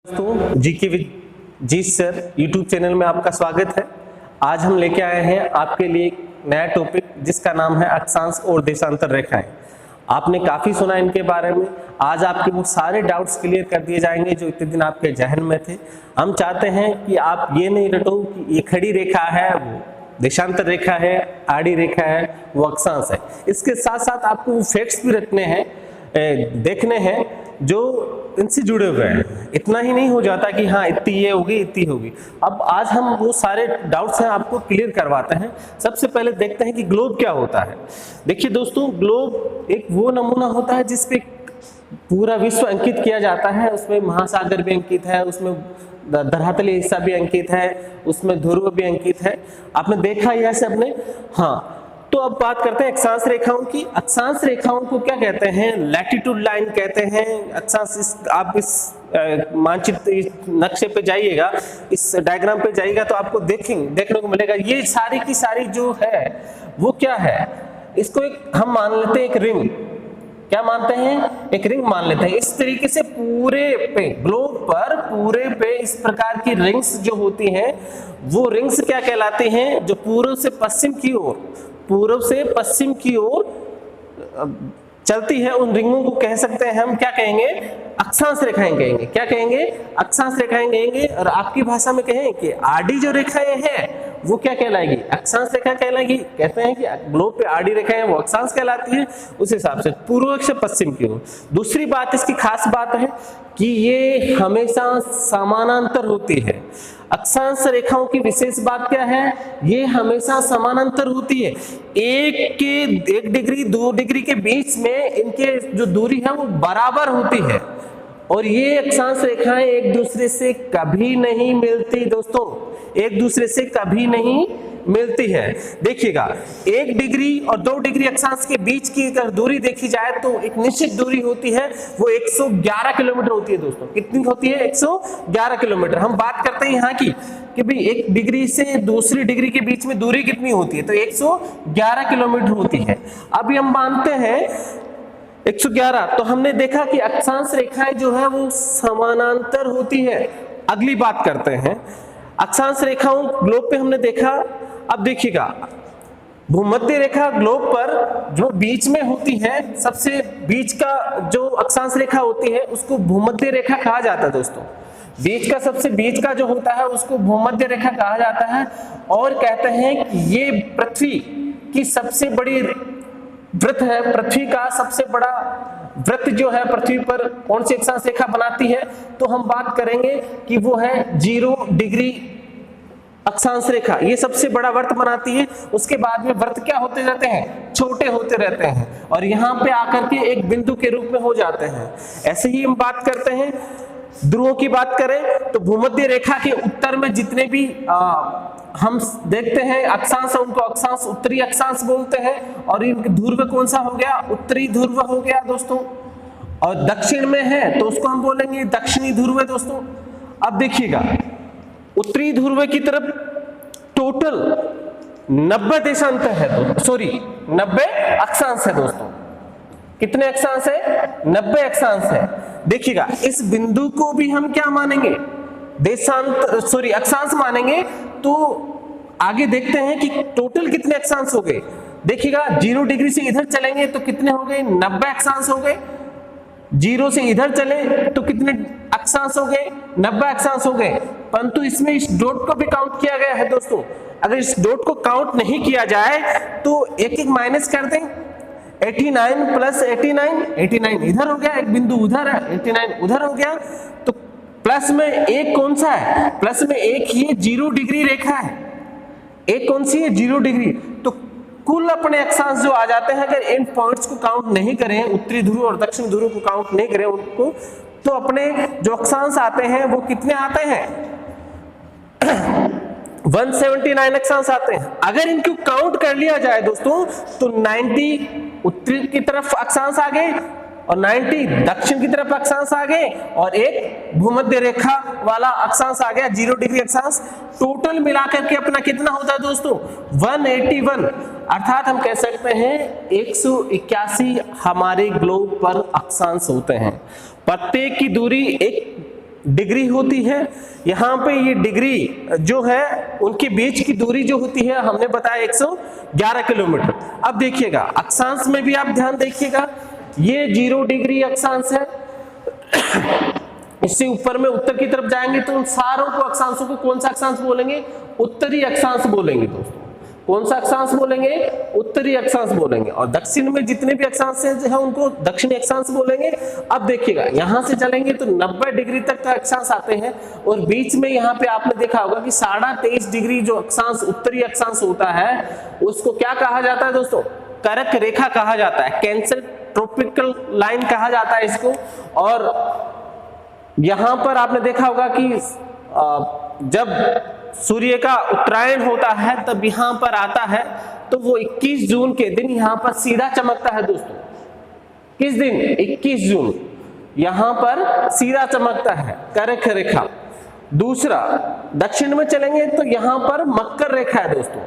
दोस्तों GK with G sir YouTube channel में आपका स्वागत है। आज हम लेके आए हैं आपके लिए एक नया टॉपिक जिसका नाम है अक्षांश और देशांतर रेखाएं। आपने काफी सुना इनके बारे में। आज आपके वो सारे डाउट्स क्लियर कर दिए जाएंगे जो इतने दिन आपके जहन में थे। हम चाहते हैं कि आप ये नहीं रटो कि ये खड़ी रेखा है, वो देशांतर रेखा है, आड़ी रेखा है, वो अक्षांश है। इसके साथ साथ आपको वो फैक्ट्स भी रखने हैं, देखने हैं जो इनसे जुड़े हुए हैं। इतना ही नहीं हो जाता कि हाँ इतनी ये होगी इतनी होगी। अब आज हम वो सारे डाउट्स हैं आपको क्लियर करवाते हैं। सबसे पहले देखते हैं कि ग्लोब क्या होता है। देखिए दोस्तों, ग्लोब एक वो नमूना होता है जिसपे पूरा विश्व अंकित किया जाता है। उसमें महासागर भी अंकित है, उसमें धरातलीय हिस्सा भी अंकित है, उसमें ध्रुव भी अंकित है। आपने देखा यह सब ने। हाँ, तो अब बात करते हैं अक्षांश रेखाओं की। अक्षांश रेखाओं को क्या कहते हैं? लैटिट्यूड लाइन कहते हैं। अक्षांश आप इस मानचित्र नक्शे पे जाइएगा, इस डायग्राम पे जाइएगा तो आपको देखने को मिलेगा ये सारी की सारी जो है वो क्या है, इसको एक हम मान लेते हैं एक रिंग। क्या मानते हैं? एक रिंग मान लेते हैं। इस तरीके से पूरे पे ग्लोब पर पूरे पे इस प्रकार की रिंग्स जो होती हैं वो रिंग्स क्या कहलाती हैं? जो पूर्व से पश्चिम की ओर चलती है, उन रिंगों को कह सकते हैं हम क्या कहेंगे? अक्षांश रेखाएं कहेंगे। क्या कहेंगे? अक्षांश रेखाएं कहेंगे। और आपकी भाषा में कहें कि आड़ी जो रेखाएं हैं वो क्या कहलाएगी? अक्षांश रेखा कहलाएगी। कहते हैं कि ग्लोब पे आड़ी रेखाएं वो अक्षांश कहलाती है। उस हिसाब से पूर्व से पश्चिम की ओर। दूसरी बात, इसकी खास बात है कि ये हमेशा समानांतर होती है। अक्षांश रेखाओं की विशेष बात क्या है? ये हमेशा समानांतर होती है। एक डिग्री 2 डिग्री के बीच में इनके जो दूरी है वो बराबर होती है। और ये अक्षांश रेखाएं एक दूसरे से कभी नहीं मिलती दोस्तों, एक दूसरे से कभी नहीं मिलती है। देखिएगा, 1 डिग्री और 2 डिग्री अक्षांश के बीच की अगर दूरी देखी जाए तो एक निश्चित दूरी होती है, वो 111 किलोमीटर होती है दोस्तों। कितनी होती है? 111 किलोमीटर। हम बात करते हैं यहाँ की कि भाई 1 डिग्री से दूसरी डिग्री के बीच में दूरी कितनी होती है? तो 111 किलोमीटर होती है। अभी हम मानते हैं 111, तो हमने देखा कि अक्षांश रेखाएं जो है वो समानांतर होती है। अगली बात करते हैं अक्षांश रेखाओं ग्लोब पे हमने देखा। अब देखिएगा, भूमध्य रेखा ग्लोब पर जो बीच में होती है, सबसे बीच का जो अक्षांश रेखा होती है उसको भूमध्य रेखा कहा जाता है दोस्तों। बीच का सबसे बीच का जो होता है उसको भूमध्य रेखा कहा जाता है। और कहते हैं कि ये पृथ्वी की सबसे बड़ी वृत्त है। पृथ्वी का सबसे बड़ा वृत्त जो है पृथ्वी पर कौन सी अक्षांश रेखा बनाती है? तो हम बात करेंगे कि वो है 0 डिग्री अक्षांश रेखा। ये सबसे बड़ा वृत्त बनाती है। उसके बाद में वृत्त क्या होते रहते हैं? छोटे होते रहते हैं और यहाँ पे आकर के एक बिंदु के रूप में हो जाते हैं। ऐसे ही हम बात करते हैं ध्रुवों की। बात करें तो भूमध्य रेखा के उत्तर में जितने भी हम देखते हैं अक्षांश, उनको अक्षांश उत्तरी अक्षांश बोलते हैं। और इनके ध्रुव कौन सा हो गया? उत्तरी ध्रुव हो गया दोस्तों। और दक्षिण में है तो उसको हम बोलेंगे दक्षिणी ध्रुव दोस्तों। अब देखिएगा, उत्तरी ध्रुव की तरफ टोटल 90 देशांतर है, 90 अक्षांश है दोस्तों। कितने अक्षांश है? 90 अक्षांश है। देखिएगा, इस बिंदु को भी हम क्या मानेंगे? अक्षांश मानेंगे। तो आगे देखते हैं कि टोटल कितने अक्षांश हो गए। देखिएगा, 0 डिग्री से इधर चलेंगे तो कितने हो गए? 90 अक्षांश हो गए। 0 से इधर चले तो कितने अक्षांश हो गए? 90 अक्षांश हो गए। परंतु इसमें इस डॉट को भी काउंट किया गया है दोस्तों। अगर इस डॉट को काउंट नहीं किया जाए तो एक माइनस कर दें। 89 प्लस 89 इधर हो गया, एक बिंदु उधर है, 89 उधर हो गया। तो प्लस में एक कौन सा है? प्लस में एक ये 0 डिग्री रेखा है। एक कौन सी है? 0 डिग्री। तो कुल अपने अक्षांश जो आ जाते हैं, अगर इन पॉइंट्स को काउंट नहीं करें, उत्तरी ध्रुव और दक्षिण ध्रुव को काउंट नहीं करें उनको, तो अपने जो अक्षांश आते हैं वो कितने आते हैं? 179 अक्षांश आते हैं। अगर इनको काउंट कर लिया जाए दोस्तों तो 90 उत्तरी की तरफ अक्षांश आ गए और 90 दक्षिण की तरफ अक्षांश आ गए और एक भूमध्य रेखा वाला अक्षांश आ गया 0 डिग्री अक्षांश। टोटल मिलाकर के अपना कितना होता है दोस्तों? 181। अर्थात हम कह सकते हैं 181 हमारे ग्लोब पर अक्षांश होते हैं। प्रत्येक की दूरी एक डिग्री होती है। यहाँ पे ये डिग्री जो है उनके बीच की दूरी जो होती है हमने बताया 111 किलोमीटर। अब देखिएगा अक्षांश में भी आप ध्यान देखिएगा, ये 0 डिग्री अक्षांश है। इससे ऊपर में उत्तर की तरफ जाएंगे तो उन सारों को अक्षांशों को कौन सा अक्षांश बोलेंगे? उत्तरी अक्षांश बोलेंगे दोस्तों। कौन सा अक्षांश बोलेंगे? उत्तरी अक्षांश बोलेंगे। और दक्षिण में जितने भी अक्षांश हैं उनको दक्षिणी अक्षांश बोलेंगे। अब देखिएगा यहां से चलेंगे तो 90 डिग्री तक का अक्षांश आते हैं और बीच में यहाँ पे आपने देखा होगा कि 23.5 डिग्री जो अक्षांश उत्तरी अक्षांश होता है उसको क्या कहा जाता है दोस्तों? कर्क रेखा कहा जाता है, कैंसर ट्रॉपिकल लाइन कहा जाता है इसको। और यहां पर आपने देखा होगा कि जब सूर्य का उत्तरायण होता है तब यहां पर आता है तो वो 21 जून के दिन यहां पर सीधा चमकता है दोस्तों। किस दिन? 21 जून यहां पर सीधा चमकता है कर्क रेखा। दूसरा दक्षिण में चलेंगे तो यहां पर मकर रेखा है दोस्तों,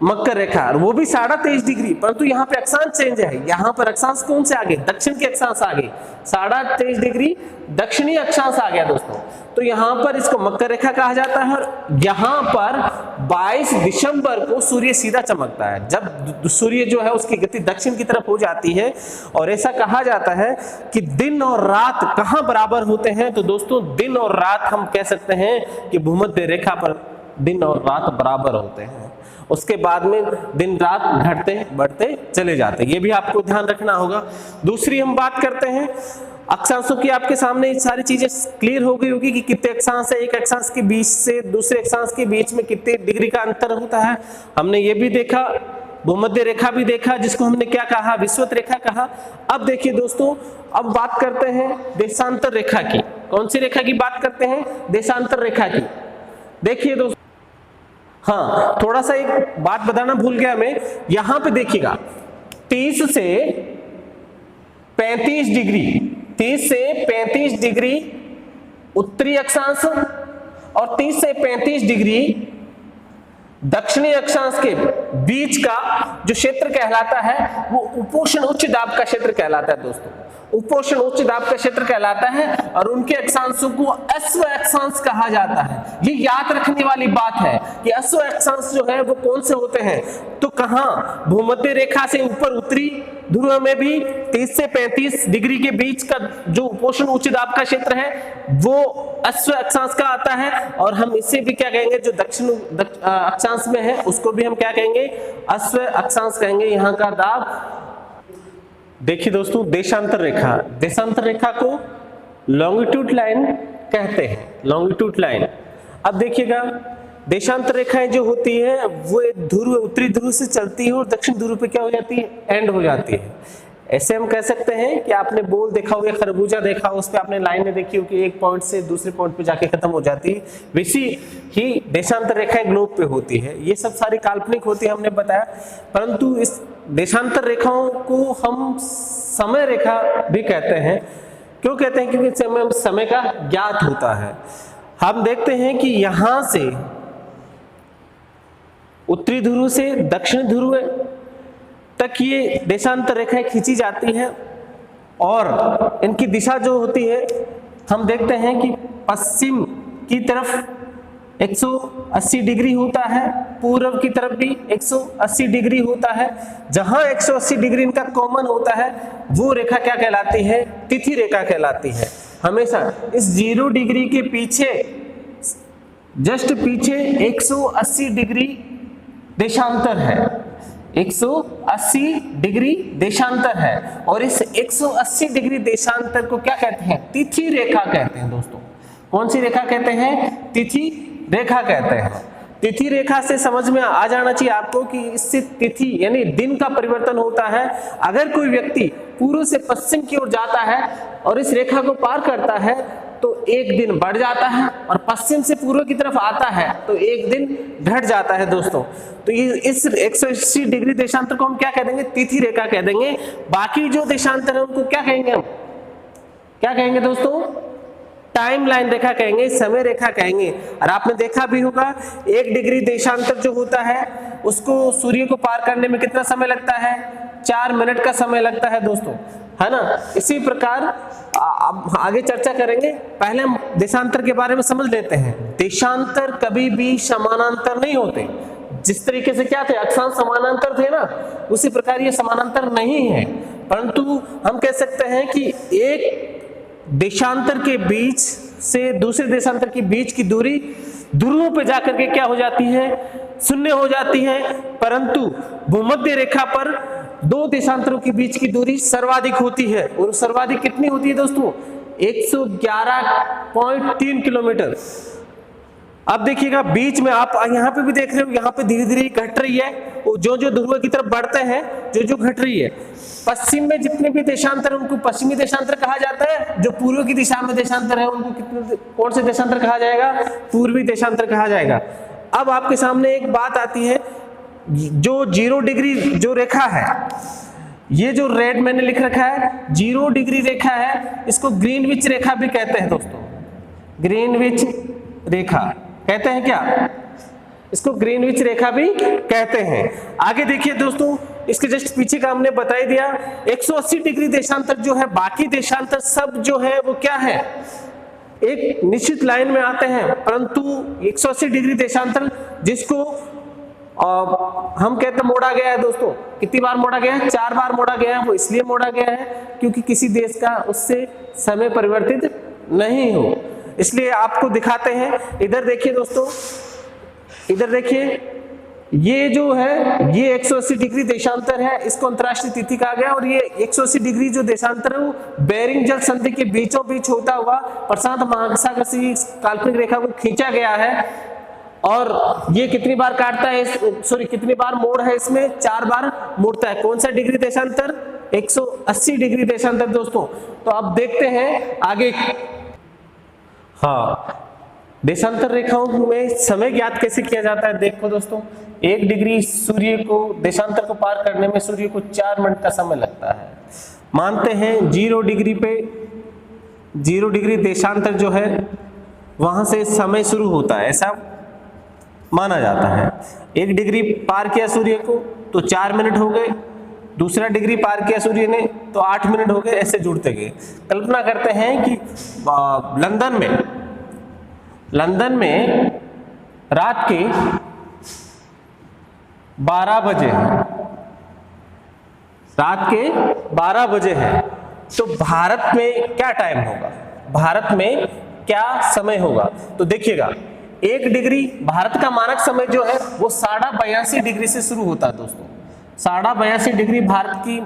मकर रेखा, और वो भी 23.5 डिग्री, परंतु यहाँ पे अक्षांश चेंज है। यहाँ पर अक्षांश कौन से आगे? दक्षिण के अक्षांश आगे, 23.5 डिग्री दक्षिणी अक्षांश आ गया दोस्तों। तो यहाँ पर इसको मकर रेखा कहा जाता है। और यहाँ पर 22 दिसंबर को सूर्य सीधा चमकता है, जब सूर्य जो है उसकी गति दक्षिण की तरफ हो जाती है। और ऐसा कहा जाता है कि दिन और रात कहाँ बराबर होते हैं? तो दोस्तों दिन और रात हम कह सकते हैं कि भूमध्य रेखा पर दिन और रात बराबर होते हैं। उसके बाद में दिन रात घटते बढ़ते चले जाते, ये भी आपको ध्यान रखना होगा। दूसरी हम बात करते हैं अक्षांशों की। आपके सामने ये सारी चीजें क्लियर हो गई होगी कि कितने अक्षांश है, एक अक्षांश के बीच से दूसरे अक्षांश के बीच में कितने डिग्री का अंतर होता है। हमने ये भी देखा, भूमध्य रेखा भी देखा, जिसको हमने क्या कहा? विषुवत रेखा कहा। अब देखिए दोस्तों, अब बात करते हैं देशांतर रेखा की। कौन सी रेखा की बात करते हैं? देशांतर रेखा की। देखिए दोस्तों, हाँ थोड़ा सा एक बात बताना भूल गया मैं, यहां पे देखिएगा 30 से 35 डिग्री, 30 से 35 डिग्री उत्तरी अक्षांश और 30 से 35 डिग्री दक्षिणी अक्षांश के बीच का जो क्षेत्र कहलाता है वो उपोष्ण उच्च दाब का क्षेत्र कहलाता है दोस्तों। उपोष्ण उच्च दाब का क्षेत्र कहलाता है और उनके अक्षांशों को अश्व अक्षांश कहा जाता है। ये याद रखने वाली बात है कि अश्व अक्षांश जो है वो कौन से होते हैं? तो कहाँ? भूमध्य रेखा से ऊपर उत्तरी ध्रुव में भी 30 से 35 डिग्री के बीच का जो उपोष्ण उच्च दाब का क्षेत्र है वो अश्व अक्षांश का आता है। और हम इसे भी क्या कहेंगे? जो दक्षिण अक्षांश में है उसको भी हम क्या कहेंगे? अश्व अक्षांश कहेंगे। यहाँ का दाब देखिए दोस्तों, देशांतर रेखा, देशांतर रेखा को लॉन्गिट्यूड लाइन कहते हैं, लॉन्गिट्यूड लाइन। अब देखिएगा देशांतर रेखाएं जो होती है वो ध्रुव उत्तरी ध्रुव से चलती है और दक्षिण ध्रुव पे क्या हो जाती है? एंड हो जाती है। ऐसे हम कह सकते हैं कि आपने बोल देखा होगा, खरबूजा देखा हो, उस पे आपने लाइनें देखी हो कि एक पॉइंट से दूसरे पॉइंट पे जाके खत्म हो जाती है। वैसी ही देशांतर रेखाएं ग्लोब पे होती है। ये सब सारी काल्पनिक होती है हमने बताया, परंतु इस देशांतर रेखाओं को हम समय रेखा भी कहते हैं। क्यों कहते हैं? क्योंकि समय का ज्ञात होता है। हम देखते हैं कि यहां से उत्तरी ध्रुव से दक्षिण ध्रुव तक ये देशांतर रेखाएं खींची जाती हैं और इनकी दिशा जो होती है हम देखते हैं कि पश्चिम की तरफ 180 डिग्री होता है, पूर्व की तरफ भी 180 डिग्री होता है। जहां 180 डिग्री इनका कॉमन होता है वो रेखा क्या कहलाती है? तिथि रेखा कहलाती है। हमेशा इस 0 डिग्री के पीछे, जस्ट पीछे 180 डिग्री देशांतर है, 180 डिग्री देशांतर है। और इस 180 डिग्री देशांतर को क्या कहते हैं? तिथि रेखा कहते हैं दोस्तों। कौन सी रेखा कहते हैं? तिथि रेखा कहते हैं। तिथि रेखा से समझ में आ जाना चाहिए आपको कि इससे तिथि यानी दिन का परिवर्तन होता है। अगर कोई व्यक्ति पूर्व से पश्चिम की ओर जाता है और इस रेखा को पार करता है तो एक दिन बढ़ जाता है, और पश्चिम से पूर्व की तरफ आता है तो एक दिन घट जाता है दोस्तों। तो ये इस 180 डिग्री देशांतर को हम क्या कह देंगे? तिथि रेखा कह देंगे। बाकी जो देशांतर है उनको क्या कहेंगे? हम क्या कहेंगे दोस्तों? टाइम लाइन रेखा कहेंगे, समय रेखा कहेंगे। और आपने देखा भी होगा 1 डिग्री देशांतर जो होता है उसको सूर्य को पार करने में कितना समय लगता है? 4 मिनट का समय लगता है दोस्तों। है ना। इसी प्रकार अब आगे चर्चा करेंगे, पहले हम देशांतर के बारे में समझ लेते हैं। देशांतर कभी भी समानांतर नहीं होते। जिस तरीके से क्या थे, अक्षांश समानांतर थे ना, उसी प्रकार ये समानांतर नहीं है, परंतु हम कह सकते हैं कि एक देशांतर के बीच से दूसरे देशांतर के बीच की दूरी ध्रुवों पे जाकर के क्या हो जाती है, शून्य हो जाती है, परंतु भूमध्य रेखा पर दो देशांतरों के बीच की दूरी सर्वाधिक होती है। और सर्वाधिक कितनी होती है दोस्तों, 111.3 किलोमीटर। अब देखिएगा बीच में आप यहाँ पे भी देख रहे हो, यहाँ पे धीरे धीरे घट रही है, जो जो ध्रुव की तरफ बढ़ते हैं जो जो घट रही है। पश्चिम में जितने भी देशांतर उनको पश्चिमी देशांतर कहा जाता है, जो पूर्व की दिशा में देशांतर है उनको कितने कौन से देशांतर कहा जाएगा, पूर्वी देशांतर कहा जाएगा। अब आपके सामने एक बात आती है, जो 0 डिग्री जो रेखा है, ये जो रेड मैंने लिख रखा है 0 डिग्री रेखा है, इसको ग्रीनविच रेखा भी कहते हैं दोस्तों। ग्रीनविच रेखा कहते हैं क्या, इसको ग्रीनविच रेखा भी कहते हैं। आगे देखिए दोस्तों, इसके जस्ट पीछे का हमने बता ही दिया। 180 डिग्री देशांतर जो है, बाकी देशांतर सब जो है वो क्या है, एक निश्चित लाइन में आते हैं, परंतु 180 डिग्री देशांतर जिसको हम कहते हैं मोड़ा गया है दोस्तों। कितनी बार मोड़ा गया है, 4 बार मोड़ा गया है। वो इसलिए मोड़ा गया है क्योंकि किसी देश का उससे समय परिवर्तित नहीं हो, इसलिए आपको दिखाते हैं। इधर देखिए दोस्तों, इधर देखिए, ये जो है ये 180 डिग्री देशांतर है, इसको अंतरराष्ट्रीय तिथि कहा गया। और ये 180 डिग्री जो देशांतर है वो बेरिंग जल संधि के बीचों बीच होता हुआ प्रशांत महासागर से इस काल्पनिक रेखा को खींचा गया है। और ये कितनी बार काटता है, सॉरी कितनी बार मोड़ है इसमें, 4 बार मुड़ता है। कौन सा डिग्री देशांतर, 180 डिग्री देशांतर दोस्तों। तो अब देखते हैं आगे। हाँ, देशांतर रेखाओं में समय ज्ञात कैसे किया जाता है, देखो दोस्तों। 1 डिग्री सूर्य को देशांतर को पार करने में सूर्य को 4 मिनट का समय लगता है। मानते हैं 0 डिग्री पे 0 डिग्री देशांतर जो है वहां से समय शुरू होता है, ऐसा माना जाता है। 1 डिग्री पार किया सूर्य को तो 4 मिनट हो गए, दूसरा डिग्री पार किया सूर्य ने तो 8 मिनट हो गए, ऐसे जुड़ते गए। कल्पना करते हैं कि लंदन में रात के 12 बजे हैं, रात के 12 बजे हैं, तो भारत में क्या टाइम होगा, भारत में क्या समय होगा। तो देखिएगा 1 डिग्री भारत का मानक समय जो है वो 82.5 डिग्री से शुरू होता है दोस्तों। 82.5 डिग्री भारत की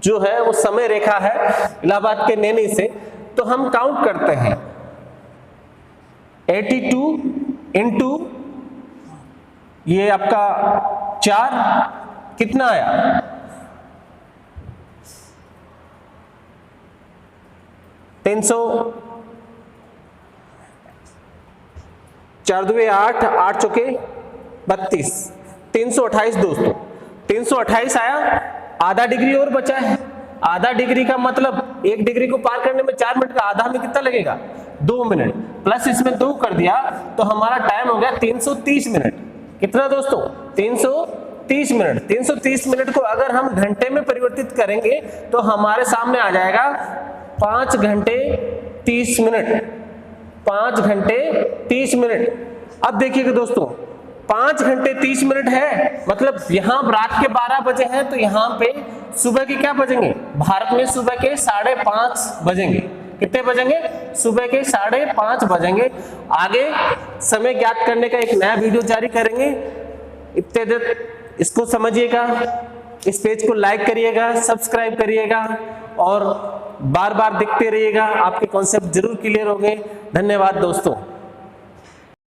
जो है वो समय रेखा है इलाहाबाद के नैनी से। तो हम काउंट करते हैं 82 इंटू ये आपका 4 कितना आया, 300, 4 दूए 8, 8 चौके 32, 328 दोस्तों। 328 आया, आधा डिग्री और बचा है। आधा डिग्री का मतलब 1 डिग्री को पार करने में 4 मिनट का, आधा में कितना लगेगा, 2 मिनट, प्लस इसमें 2 कर दिया तो हमारा टाइम हो गया 330 मिनट। कितना दोस्तों, 330 मिनट। 330 मिनट को अगर हम घंटे में परिवर्तित करेंगे तो हमारे सामने आ जाएगा 5 घंटे 30 मिनट। 5 घंटे 30 मिनट। अब देखिएगा दोस्तों, 5 घंटे 30 मिनट है, मतलब यहां रात के 12 बजे हैं, तो यहां पे सुबह के क्या बजेंगे, भारत में सुबह के 5:30 बजेंगे। कितने बजेंगे, सुबह के 5:30 बजेंगे। आगे समय ज्ञात करने का एक नया वीडियो जारी करेंगे। इतने देर इसको समझिएगा, इस पेज को लाइक करिएगा, सब्सक्राइब करिएगा और बार बार देखते रहिएगा, आपके कॉन्सेप्ट जरूर क्लियर होंगे। धन्यवाद दोस्तों।